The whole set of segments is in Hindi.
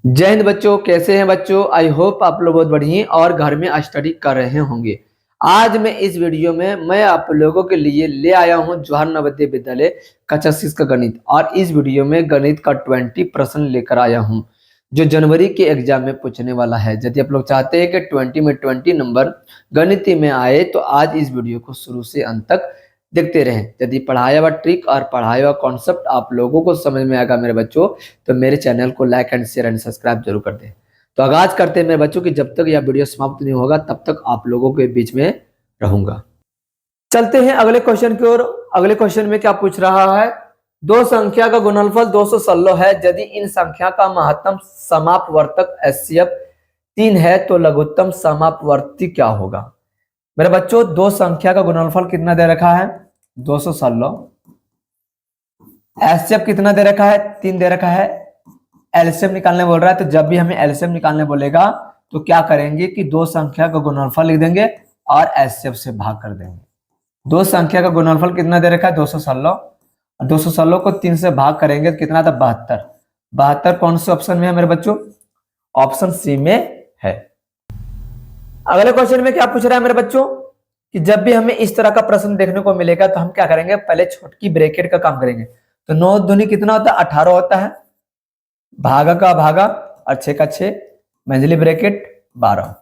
जय हिंद बच्चों, कैसे हैं बच्चों। आई होप आप लोग बहुत बढ़िया और घर में स्टडी कर रहे होंगे। आज मैं इस वीडियो में मैं आप लोगों के लिए ले आया हूं जवाहर नवोदय विद्यालय कक्षा 6 का गणित। और इस वीडियो में गणित का 20 प्रश्न लेकर आया हूं जो जनवरी के एग्जाम में पूछने वाला है। यदि आप लोग चाहते हैं कि 20 में 20 नंबर गणित में आए तो आज इस वीडियो को शुरू से अंत तक देखते रहें। यदि पढ़ाया हुआ ट्रिक और पढ़ाया हुआ कॉन्सेप्ट आप लोगों को समझ में आएगा मेरे बच्चों, तो मेरे चैनल को like and share and subscribe जरूर कर दें। तो आगाज करते हैं मेरे बच्चों कि जब तक यह वीडियो समाप्त नहीं होगा तब तक आप लोगों के बीच में रहूंगा। चलते हैं अगले क्वेश्चन की ओर। अगले क्वेश्चन में क्या पूछ रहा है, दो संख्या का गुणनफल 216 है। यदि इन संख्या का महत्तम समापवर्तक HCF 3 है तो लघुत्तम समापवर्ती क्या होगा। मेरे बच्चों, दो संख्या का गुणनफल कितना दे रखा है 216, HCF कितना दे रखा है 3 दे रखा है, एलसीएम निकालने बोल रहा है। तो जब भी हमें एलसीएम निकालने बोलेगा तो क्या करेंगे कि दो संख्या का गुणनफल लिख देंगे और एचसीएफ से भाग कर देंगे। दो संख्या का गुणनफल कितना दे रखा है 216, 216 को 3 से भाग करेंगे तो कितना था 72। 72 कौन से ऑप्शन में है मेरे बच्चों, ऑप्शन सी में है। अगले क्वेश्चन में क्या पूछ रहा है मेरे बच्चों कि जब भी हमें इस तरह का प्रश्न देखने को मिलेगा तो हम क्या करेंगे, पहले छोटी ब्रैकेट का काम करेंगे। तो 9 दूनी कितना होता है 18 होता है, भागा का भागा और 6 का 6, मंझली ब्रैकेट 12।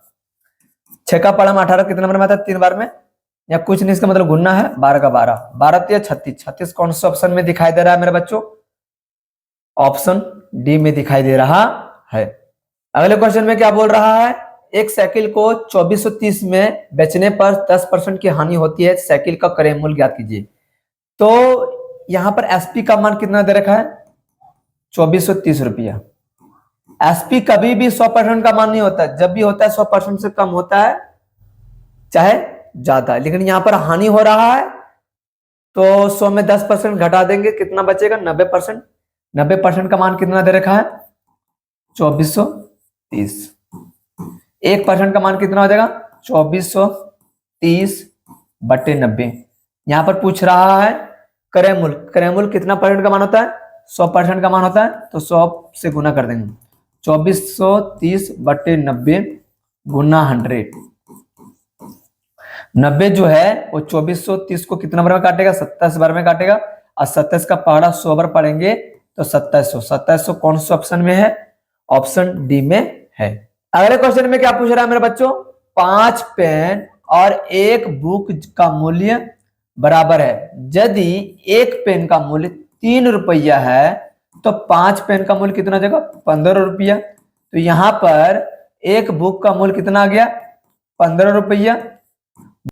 6 का पढ़ा 18 कितने नंबर में आता है 3 बार में, या कुछ नहीं, इसका मतलब गुना है 12 का 12, 12 या 36। 36 कौन से ऑप्शन में दिखाई दे रहा है मेरे बच्चों, ऑप्शन डी में दिखाई दे रहा है। अगले क्वेश्चन में क्या बोल रहा है, एक साइकिल को 2430 में बेचने पर 10% की हानि होती है, साइकिल का क्रय मूल्य ज्ञात कीजिए। तो यहां पर एसपी का मान कितना दे रखा है 2430 रुपया। एसपी कभी भी 100% का मान नहीं होता, जब भी होता है 100% से कम होता है चाहे ज्यादा, लेकिन यहां पर हानि हो रहा है तो 100 में 10% घटा देंगे, कितना बचेगा 90%। 90% का मान कितना दे रखा है 2430। 1% का मान कितना हो जाएगा 2430 बटे 90। यहां पर पूछ रहा है क्रय मूल्य, क्रय मूल्य कितना परसेंट का मान होता है 100% का मान होता है, तो 100 से गुना कर देंगे। 2430 बटे 90 गुना 100। 90 जो है वो 2430 को कितना बार में काटेगा 27 बार में काटेगा, और 27 का पहाड़ा 100 बार पढ़ेंगे तो 2700। 2700 कौन से ऑप्शन में है, ऑप्शन डी में है। अगले क्वेश्चन में क्या पूछ रहा है मेरे बच्चों, 5 पेन और 1 बुक का मूल्य बराबर है। यदि एक पेन का मूल्य 3 रुपया है तो 5 पेन का मूल्य कितना हो जाएगा 15 रुपया। तो यहां पर एक बुक का मूल्य कितना आ गया 15 रुपया।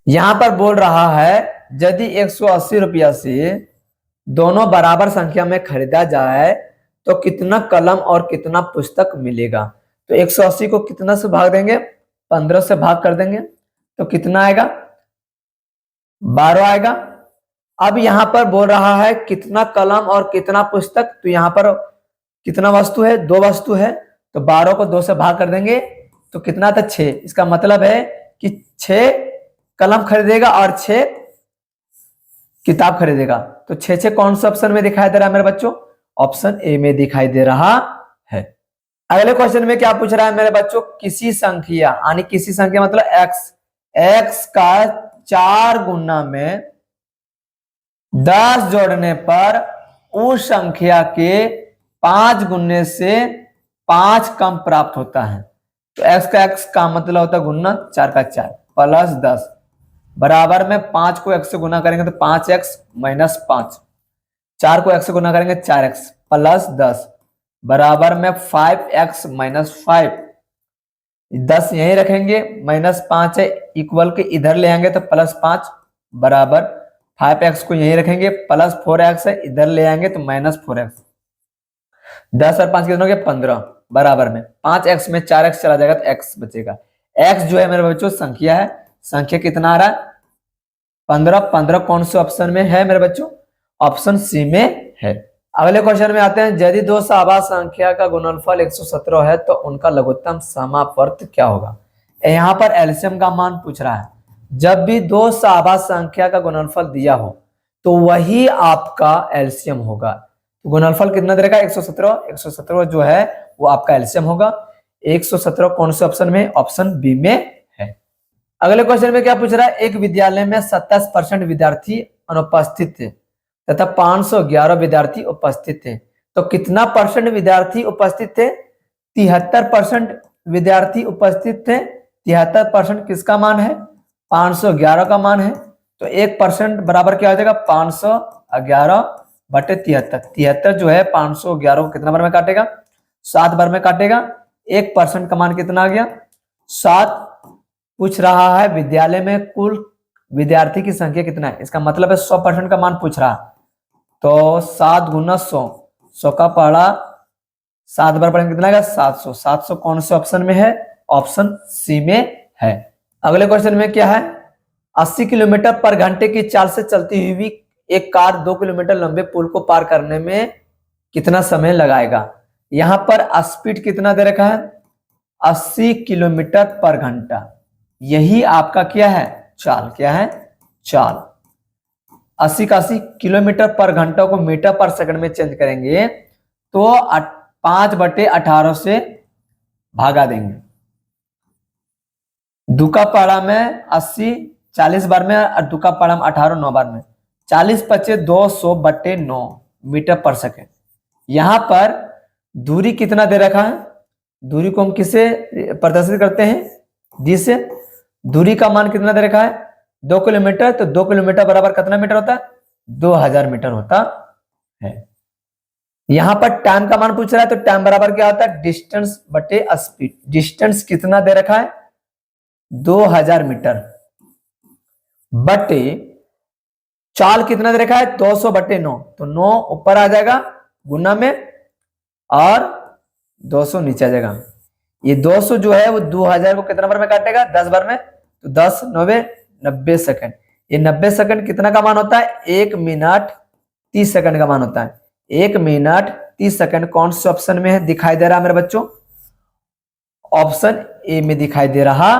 यहां पर बोल रहा है यदि 180 रुपया से दोनों बराबर संख्या में खरीदा जाए तो कितना कलम और कितना पुस्तक मिलेगा। तो 180 को कितना से भाग देंगे 15 से भाग कर देंगे तो कितना आएगा 12 आएगा। अब यहां पर बोल रहा है कितना कलम और कितना पुस्तक, तो यहां पर कितना वस्तु है 2 वस्तु है, तो 12 को 2 से भाग कर देंगे तो कितना था 6। इसका मतलब है कि 6 कलम खरीदेगा और 6 किताब खरीदेगा। तो 6 कौन से ऑप्शन में दिखाई दे रहा है मेरे बच्चों, ऑप्शन ए में दिखाई दे रहा है। अगले क्वेश्चन में क्या पूछ रहा है मेरे बच्चों, किसी संख्या यानी किसी संख्या मतलब x का 4 गुना में 10 जोड़ने पर उस संख्या के 5 गुने से 5 कम प्राप्त होता है। तो x का मतलब होता है गुना 4 का 4 प्लस 10 बराबर में 5 को x से गुना करेंगे तो 5x माइनस 5, 4 को x से गुना करेंगे 4x प्लस 10 बराबर में 5x माइनस 5। 10 यहीं रखेंगे, माइनस 5 है इक्वल के इधर ले आएंगे तो प्लस 5 बराबर 5x को यहीं रखेंगे, प्लस 4x है इधर ले आएंगे तो माइनस 4x। 10 और 5 कितना हो गया 15 बराबर में 5x में 4x चला जाएगा तो x बचेगा। x जो है मेरे बच्चों संख्या है, संख्या कितना आ रहा है 15। 15 कौन से ऑप्शन में है मेरे बच्चों, ऑप्शन सी में है। अगले क्वेश्चन में आते हैं, यदि दो सहवाग संख्या का गुणनफल 117 है तो उनका लघुत्तम समापवर्त क्या होगा। यहां पर एलसीएम का मान पूछ रहा है। जब भी दो सहवाग संख्या का गुणनफल दिया हो तो वही आपका एलसीएम होगा। तो गुणनफल कितना दे रखा है 117। 117 जो है वो आपका एलसीएम होगा। 117 कौन से ऑप्शन में? ऑप्शन बी में है। अगले क्वेश्चन में क्या पूछ रहा है? एक विद्यालय में 27% विद्यार्थी अनुपस्थित थे तथा 511 विद्यार्थी उपस्थित थे, तो कितना परसेंट विद्यार्थी उपस्थित थे? 73% विद्यार्थी उपस्थित थे। 73% किसका मान है? 511 का मान है। तो 1% बराबर क्या हो जाएगा? 511 बटे 73। 73 जो है 511 को कितना बार में काटेगा? 7 बार में काटेगा। 1% का मान कितना आ गया? 7। पूछ रहा है विद्यालय में कुल विद्यार्थी की संख्या कितना है, इसका मतलब है 100% का मान पूछ रहा। तो 7 गुना 100, 100 का पहाड़ा 7 बार पढ़ेंगे कितना आएगा? 700। 700 कौन से ऑप्शन में है? ऑप्शन सी में है। अगले क्वेश्चन में क्या है? 80 किलोमीटर पर घंटे की चाल से चलती हुई एक कार 2 किलोमीटर लंबे पुल को पार करने में कितना समय लगाएगा? यहां पर स्पीड कितना दे रखा है? 80 किलोमीटर पर घंटा। यही आपका क्या है? चाल। क्या है? चाल। 80 का 80 किलोमीटर पर घंटा को मीटर पर सेकंड में चेंज करेंगे तो 5/18 से भागा देंगे। दुका पाड़ा में 80 40 बार में और दुका पाड़ा में 18 9 बार में 40 पचे 200/9 मीटर पर सेकंड। यहां पर दूरी कितना दे रखा है? दूरी को हम किससे प्रदर्शित करते हैं? डी से। दूरी का मान कितना दे रखा है? 2 किलोमीटर। तो 2 किलोमीटर बराबर कितना मीटर होता है? 2000 मीटर होता है। यहां पर टाइम का मान पूछ रहा है तो टाइम बराबर क्या होता है? डिस्टेंस बटे स्पीड। डिस्टेंस कितना दे रखा है? 2000 मीटर बटे चाल कितना दे रखा है? 200/9। तो 9 ऊपर आ जाएगा गुना में और 200 नीचे आ जाएगा। ये 200 जो है वो 2000 को कितना बार में काटेगा? 10 बार में। तो 10 9 90 सेकंड। ये 90 सेकंड कितना का मान होता है? 1 मिनट 30 सेकंड का मान होता है। 1 मिनट 30 सेकंड कौन से ऑप्शन में है दिखाई दे रहा है मेरे बच्चों? ऑप्शन ए में दिखाई दे रहा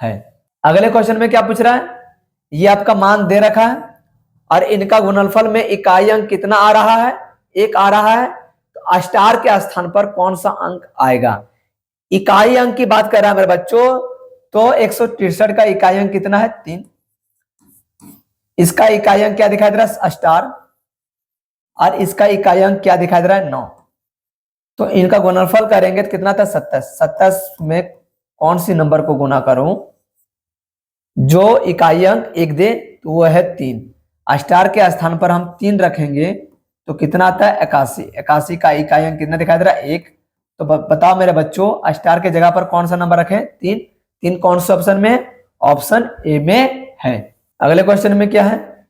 है। अगले क्वेश्चन में क्या पूछ रहा है? ये आपका मान दे रखा है और इनका गुणनफल में इकाई अंक कितना आ रहा है? 1 आ रहा है। तो स्टार के स्थान पर कौन सा अंक आएगा? इकाई अंक की बात कर रहा है मेरे बच्चों तो 163 का इकाई अंक कितना है? 3। इसका इकाई अंक क्या दिखाई दे रहा है? स्टार। और इसका इकाई अंक क्या दिखाई दे रहा है? 9। तो इनका गुणनफल करेंगे तो कितना था? 27। 27 में कौन सी नंबर को गुना करूं जो इकाई अंक 1 दे? तो वो है 3। स्टार के स्थान पर हम 3 रखेंगे तो कितना आता है? 81। 81 का इकाई अंक कितना दिखाई दे रहा है? 1। तो बताओ मेरे बच्चों स्टार के जगह पर कौन सा नंबर रखें? 3। 3 कौन से ऑप्शन में है? ऑप्शन ए में है। अगले क्वेश्चन में क्या है?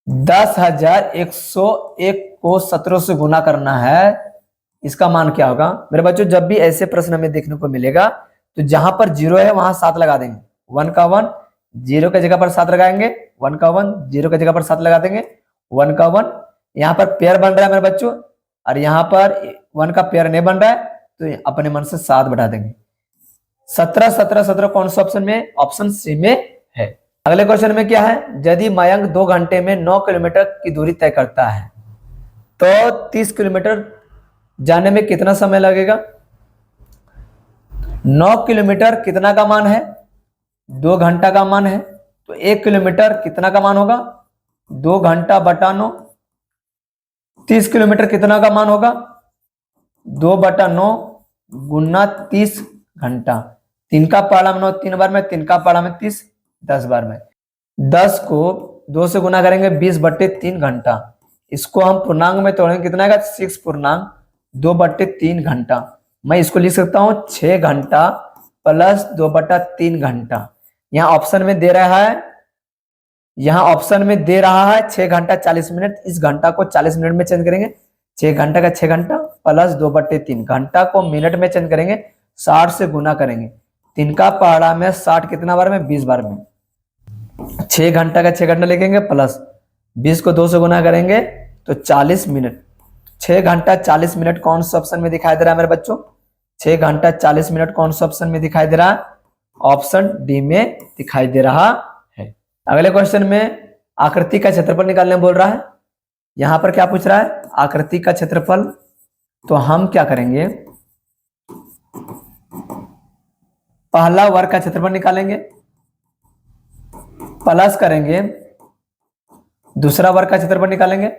10,101 को 17 से गुना करना है, इसका मान क्या होगा? मेरे बच्चों जब भी ऐसे प्रश्न हमें देखने को मिलेगा तो जहां पर 0 है वहां 7 लगा देंगे। 1 का 1 0 के जगह पर 7 लगाएंगे। 1 का 1 0 के जगह पर 7 लगा देंगे। 1 का 1 यहाँ पर पेयर बन रहा है मेरे बच्चों और यहाँ पर 1 का पेयर नहीं बन रहा है तो अपने मन से 7 बढ़ा देंगे। 17 17 17 कौन सा ऑप्शन में? ऑप्शन सी में है। अगले क्वेश्चन में क्या है? यदि मयंक 2 घंटे में 9 किलोमीटर की दूरी तय करता है तो 30 किलोमीटर जाने में कितना समय लगेगा? 9 किलोमीटर कितना का मान है? 2 घंटा का मान है। तो 1 किलोमीटर कितना का मान होगा? 2 घंटा बटा 9। 30 किलोमीटर कितना का मान होगा? 2/9 गुना 30 घंटा। 3 का पहाड़ा में 9 3 बार में, 3 का पहाड़ा में 30 10 बार में। 10 को 2 से गुना करेंगे 20/3 घंटा। इसको हम पूर्णांक में तोड़ेंगे कितना आएगा? 6 पूर्णांक 2/3 घंटा। मैं इसको लिख सकता हूं 6 घंटा प्लस 2/3 घंटा। यहाँ ऑप्शन में दे रहा है, यहाँ ऑप्शन में दे रहा है 6 घंटा 40 मिनट। इस घंटा को 40 मिनट में चेंज करेंगे। 6 घंटा का 6 घंटा प्लस 2/3 घंटा को मिनट में चेंज करेंगे। 60 से गुना करेंगे। 3 का पहाड़ा में 60 कितना बार में? 20 बार में। 6 घंटा का 6 घंटा लिखेंगे प्लस 20 को 2 से गुना करेंगे तो 40 मिनट। 6 घंटा 40 मिनट कौन सा ऑप्शन में दिखाई दे रहा है मेरे बच्चों? 6 घंटा 40 मिनट कौन सा ऑप्शन में दिखाई दे रहा है? ऑप्शन डी में दिखाई दे रहा है। अगले क्वेश्चन में आकृति का क्षेत्रफल निकालने बोल रहा है। यहां पर क्या पूछ रहा है, आकृति का क्षेत्रफल। तो हम क्या करेंगे, पहला वर्ग का क्षेत्रफल निकालेंगे, प्लस करेंगे दूसरा वर्ग का क्षेत्रफल निकालेंगे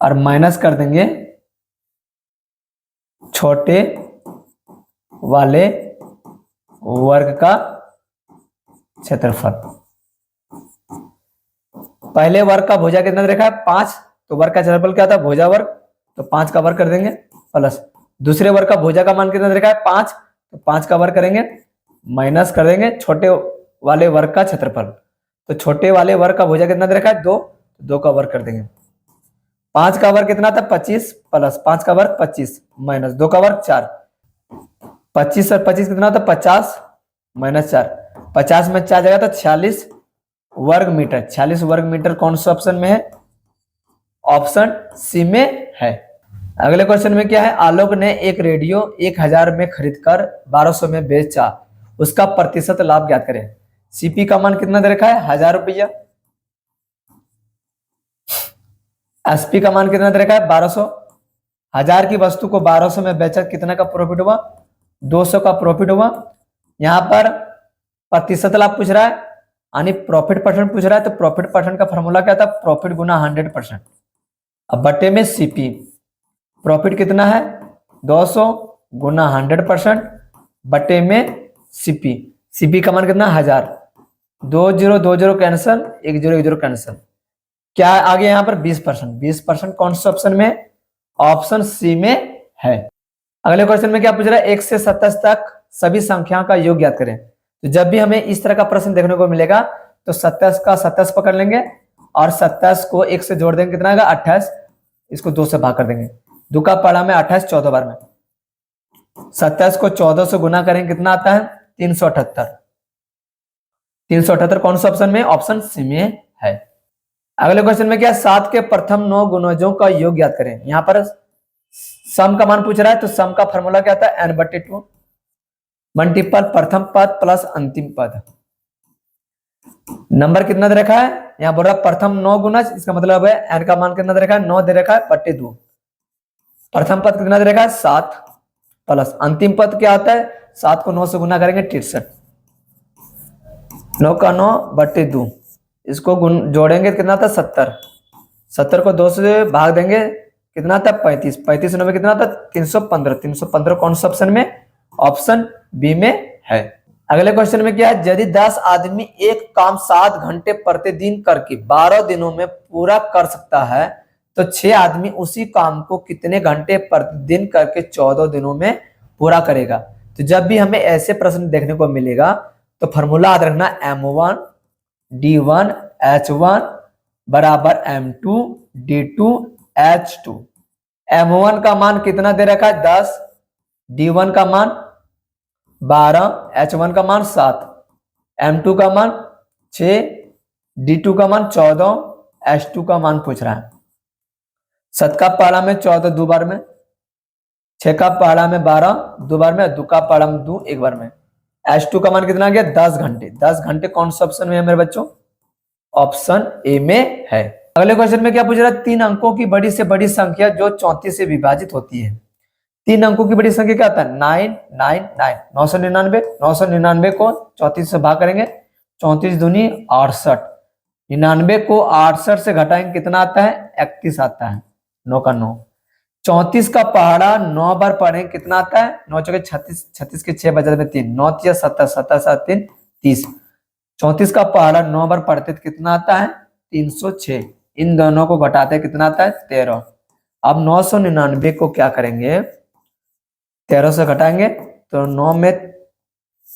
और माइनस कर देंगे छोटे वाले वर्ग का क्षेत्रफल। पहले वर्ग का भुजा कितना दे रखा है 5, तो वर्ग का क्षेत्रफल क्या था भुजा वर्ग, तो 5 का वर्ग कर देंगे प्लस दूसरे वर्ग का भुजा का मान कितना दे रखा है 5, तो 5 का वर्ग करेंगे माइनस कर देंगे छोटे वाले वर्ग का क्षेत्रफल। तो छोटे वाले वर्ग का भुजा कितना दे रखा है 2, तो 2 का वर्ग कर देंगे। 5 का वर्ग कितना था 25 प्लस 5 का वर्ग 25 माइनस 2 का वर्ग 4, 25 और 25 कितना था 50 माइनस 4, 50 में 4 जाएगा तो 46 वर्ग मीटर। 46 वर्ग मीटर कौन सा ऑप्शन में है, ऑप्शन सी में है। अगले क्वेश्चन में क्या है, आलोक ने एक रेडियो 1000 में खरीदकर 1200 में बेचा, उसका प्रतिशत लाभ ज्ञात करें। सीपी का मान कितना दे रखा है 1000 रुपया, एसपी का मान कितना दे रखा है 1200, 1000 की वस्तु को 1200 में बेचा, कितना का प्रॉफिट हुआ 200 का प्रॉफिट हुआ। यहां पर प्रतिशत लाभ पूछ रहा है यानी प्रॉफिट परसेंट पूछ रहा है, तो प्रॉफिट परसेंट का फॉर्मूला क्या था, प्रॉफिट गुना 100%। अब बटे में सीपी, प्रॉफिट कितना है 200 गुना 100% बटे में सीपी, सीपी का मान कितना 1000, 2020 कैंसिल, 1010 कैंसिल, क्या आ गया यहाँ पर 20%। 20% कौन सा ऑप्शन में, ऑप्शन सी में है। अगले क्वेश्चन में क्या पूछ रहा है, 1 से 27 तक सभी संख्याओं का योग ज्ञात करें। तो जब भी हमें इस तरह का प्रश्न देखने को मिलेगा तो 27 का 27 पकड़ लेंगे और 27 को 1 से जोड़ देंगे, कितना आएगा 28, इसको 2 से भाग कर देंगे, 2 का पढ़ा में 28 14 बार में, 27 को 14 से गुना करेंगे कितना आता है 378। 378 कौन सा ऑप्शन में, ऑप्शन सी में है। अगले क्वेश्चन में क्या, 7 के प्रथम 9 गुणजों का योग ज्ञात करें। यहां पर सम का मान पूछ रहा है, तो सम का फॉर्मूला क्या था n/2 मल्टीपल प्रथम पद प्लस अंतिम पद। नंबर कितना दे रखा है, यहां बोल रहा है प्रथम 9 गुणज, इसका मतलब है n का मान कितना दे रखा है 9 दे रखा है बटे 2, प्रथम पद कितना दे रखा है 7 प्लस अंतिम पद क्या आता है 7 को 9 से गुना करेंगे 63, 9 का 9 बटे 2, इसको जोड़ेंगे कितना था 70, 70 को 2 से भाग देंगे कितना था 35, 35 9 में कितना था 315, 315 कौन सा ऑप्शन में, ऑप्शन बी में है। अगले क्वेश्चन में क्या है, यदि 10 आदमी एक काम 7 घंटे प्रतिदिन करके 12 दिनों में पूरा कर सकता है, तो 6 आदमी उसी काम को कितने घंटे प्रतिदिन करके 14 दिनों में पूरा करेगा। तो जब भी हमें ऐसे प्रश्न देखने को मिलेगा तो फॉर्मूला याद रखना M1 D1 H1 बराबर M2 D2 H2। M1 का मान कितना दे रखा है 10, D1 का मान 12, H1 का मान 7, M2 का मान 6, D2 का मान 14, H2 का मान पूछ रहा है। 7 का पहाड़ा में 14 दो बार में, 6 का पहाड़ा में 12 दो बार में, 2 का पहाड़ा में 2 एक बार में। H2 का मान कितना आ गया 10 घंटे। 10 घंटे कौन सा ऑप्शन में है मेरे बच्चों, ऑप्शन ए में है। अगले क्वेश्चन में क्या पूछ रहा है, 3 अंकों की बड़ी से बड़ी संख्या जो 34 से विभाजित होती है। 3 अंकों की बड़ी संख्या क्या आता है 999, 999, 999 को 34 से भाग करेंगे, 34 दूनी 68, 99 को 68 से घटाएंगे कितना आता है 31 आता है, 9 का 9, 34 का पहाड़ा 9 बार पढ़ेंगे कितना आता है 9 चौके 36, 36 के 6 बजे में 3, 9 तिया 27, 27 7 3 30, 34 का पहाड़ा 9 बार पढ़ते तो कितना आता है 306, इन दोनों को घटाते कितना आता है 13। अब 999 को क्या करेंगे 13 से घटाएंगे तो 9 में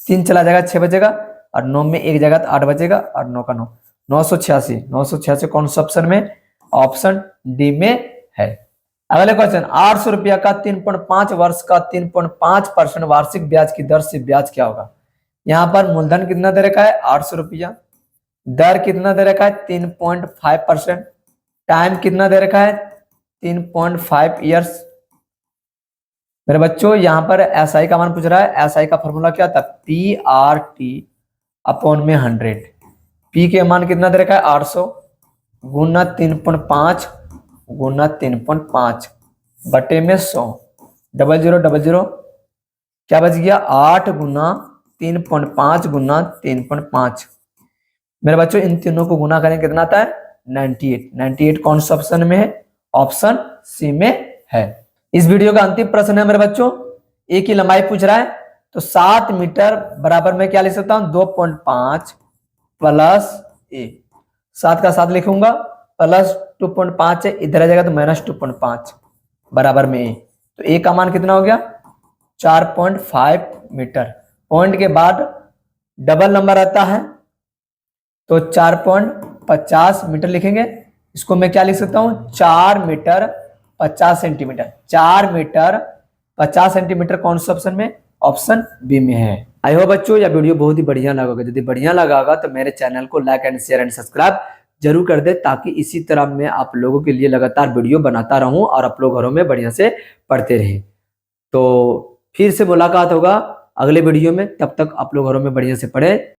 3 चला जाएगा 6 बचेगा, और 9 में 1 जाएगा तो 8 बचेगा, और 9 का 9 986, 986 कौन सा ऑप्शन में, ऑप्शन डी में है। अगले क्वेश्चन, 800 रुपया का 3.5 वर्ष का 3.5% वार्षिक ब्याज की दर से ब्याज क्या होगा। यहाँ पर मूलधन कितना दे रखा है 800 रुपया, दर कितना दे रखा है 3.5%, टाइम कितना दे रखा है 3.5 ईयर्स। मेरे बच्चों यहाँ पर एसआई का मान पूछ रहा है, एसआई का फॉर्मूला क्या था PRT/100, पी के मान कितना दे रखा है 800, गुना 3.5 गुना 3.5 बटे में 100, 0000 क्या बच गया 8 गुना 3.5 गुना 3.5। मेरे बच्चों इन तीनों को गुना करें कितना आता है 98। 98 कौन सा ऑप्शन में है, ऑप्शन सी में है। इस वीडियो का अंतिम प्रश्न है मेरे बच्चों, ए की लंबाई पूछ रहा है, तो 7 मीटर बराबर में क्या लिख सकता हूं 2.5 प्लस ए, 7 का 7 लिखूंगा प्लस 2.5 है, इधर आ जाएगा तो माइनस 2.5 बराबर में ए, तो ए का मान कितना हो गया 4.5 मीटर। पॉइंट के बाद डबल नंबर आता है तो 4.50 मीटर लिखेंगे। इसको मैं क्या लिख सकता हूं 4 मीटर 50 सेंटीमीटर। 4 मीटर 50 सेंटीमीटर कौन सा ऑप्शन में, ऑप्शन बी में है। आई होप बच्चों यह वीडियो बहुत ही बढ़िया लगा होगा। यदि बढ़िया लगा होगा तो मेरे चैनल को like and share and subscribe जरूर कर दे, ताकि इसी तरह मैं आप लोगों के लिए लगातार वीडियो बनाता रहूं और आप लोग घरों में बढ़िया से पढ़ते रहें। तो फिर से मुलाकात होगा अगले वीडियो में, तब तक आप लोग घरों में बढ़िया से पढ़े।